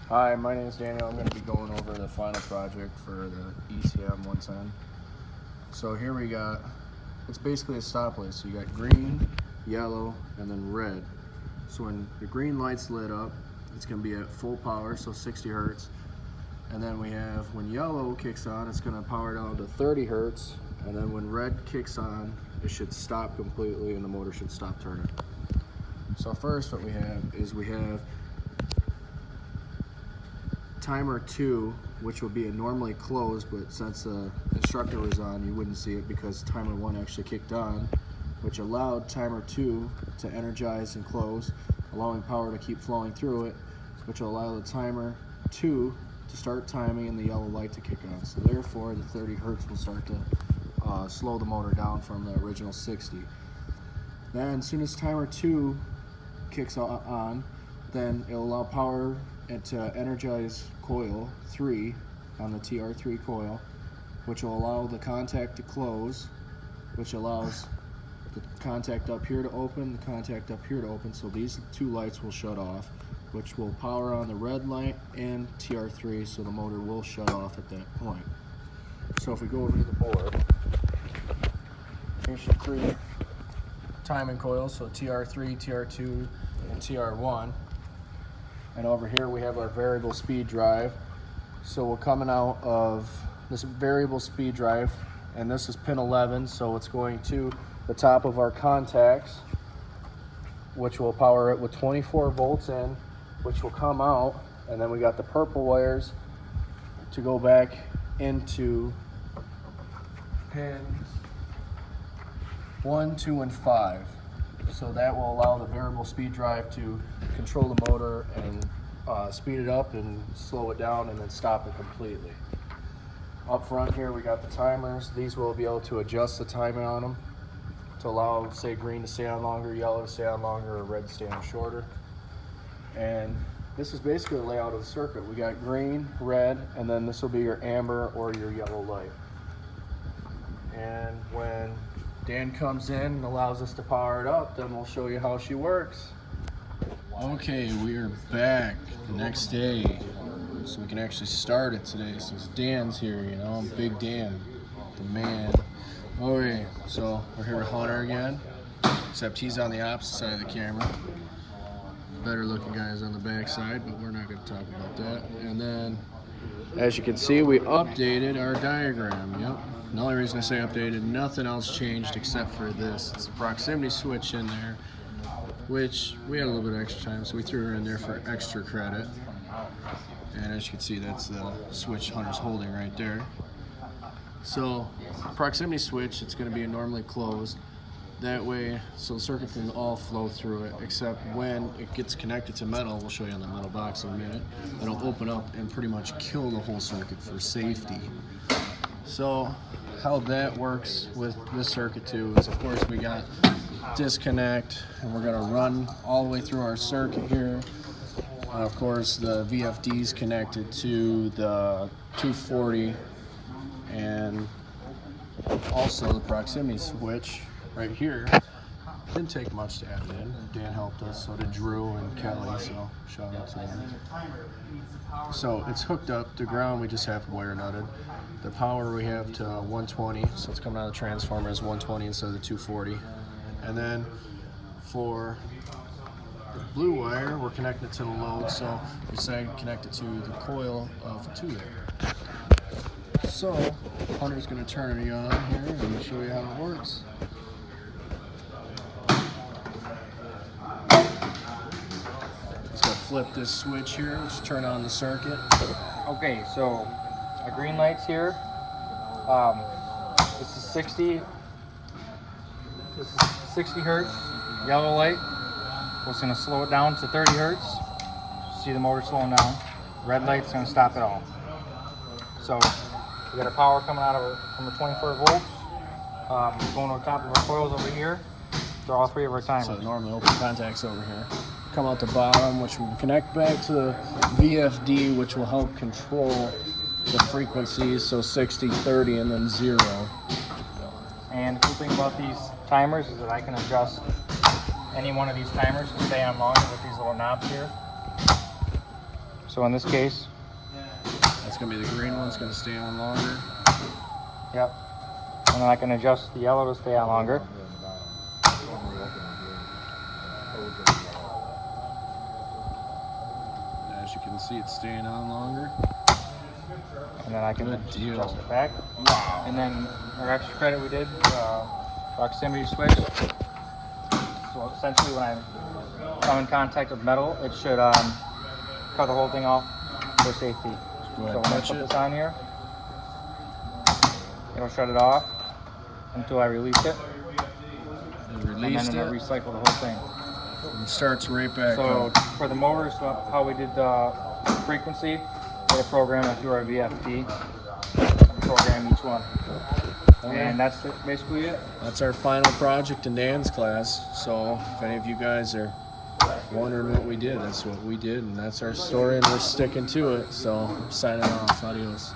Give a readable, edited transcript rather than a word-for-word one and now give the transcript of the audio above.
Hi, my name is Daniel. I'm going to be going over the final project for the ETM 110. So here we got, it's basically a stoplight. So you got green, yellow, and then red. So when the green light's lit up, it's going to be at full power, so 60 hertz. And then we have, when yellow kicks on, it's going to power down to 30 hertz. And then when red kicks on, it should stop completely and the motor should stop turning. So first what we have timer 2, which will be normally closed, but since the instructor was on, you wouldn't see it because timer 1 actually kicked on, which allowed timer 2 to energize and close, allowing power to keep flowing through it, which will allow the timer 2 to start timing and the yellow light to kick on. So therefore, the 30 hertz will start to slow the motor down from the original 60. Then, as soon as timer 2 kicks on, then it'll allow power to energize coil 3 on the TR3 coil, which will allow the contact to close, which allows the contact up here to open, the contact up here to open, so these two lights will shut off, which will power on the red light and TR3, so the motor will shut off at that point. So if we go over to the board, here's your 3 timing coils, so TR3, TR2, and TR1. And over here we have our variable speed drive. So we're coming out of this variable speed drive, and this is pin 11, so it's going to the top of our contacts, which will power it with 24 volts in, which will come out, and then we got the purple wires to go back into pins 1, 2, and 5. So that will allow the variable speed drive to control the motor and speed it up and slow it down and then stop it completely. Up front here we got the timers. These will be able to adjust the timing on them to allow, say, green to stay on longer, yellow to stay on longer, or red to stay on shorter. And this is basically the layout of the circuit. We got green, red, and then this will be your amber or your yellow light. And when Dan comes in and allows us to power it up, then we'll show you how she works. Okay, we are back the next day, so we can actually start it today. So Dan's here, you know, Big Dan, the man. Okay, so we're here with Hunter again, except he's on the opposite side of the camera. Better looking guy is on the back side, but we're not going to talk about that. And then, as you can see, we updated our diagram. Yep. The only reason I say updated, nothing else changed except for this. It's a proximity switch in there, which we had a little bit of extra time, so we threw her in there for extra credit. And as you can see, that's the switch Hunter's holding right there. So, proximity switch, it's going to be normally closed. That way, so the circuit can all flow through it, except when it gets connected to metal, we'll show you on the metal box in a minute, it'll open up and pretty much kill the whole circuit for safety. So how that works with this circuit too is, of course, we got disconnect, and we're going to run all the way through our circuit here. Of course, the VFD is connected to the 240, and also the proximity switch right here. Didn't take much to add it in. Dan helped us, so did Drew and Kelly, so shout out to them. So it's hooked up to ground, we just have wire nutted. The power we have to 120, so it's coming out of the transformer as 120 instead of the 240. And then for the blue wire, we're connected to the load, so we decided to connect it to the coil of 2 there. So Hunter's going to turn it on here and show you how it works. Flip this switch here, let's turn on the circuit. Okay, so our green light's here. This is 60 hertz, yellow light. We're just gonna slow it down to 30 hertz. See the motor slowing down. Red light's gonna stop it all. So we got our power coming out of from the 24 volts, going to the top of our coils over here. They're all 3 of our timers. So normally open contacts over here. Come out the bottom, which will connect back to the VFD, which will help control the frequencies, so 60, 30, and then 0. And the cool thing about these timers is that I can adjust any one of these timers to stay on longer with these little knobs here. So in this case, That's gonna be the green one. It's gonna stay on longer. yep. And then I can adjust the yellow to stay on longer. As you can see, it's staying on longer. And then I can Good deal. adjust it back. And then our extra credit we did, proximity switch. So essentially when I come in contact with metal, it should cut the whole thing off for safety. Go ahead, So when I touch put it. this on here, it'll shut it off until I release it. And And released then it'll it. recycle the whole thing. And it starts right back So up. for the motors, how we did the frequency, we had a program that through our VFD, program each one. And that's basically it. That's our final project in Dan's class. So if any of you guys are wondering what we did, that's what we did, and that's our story, and we're sticking to it. So I'm signing off. Adios.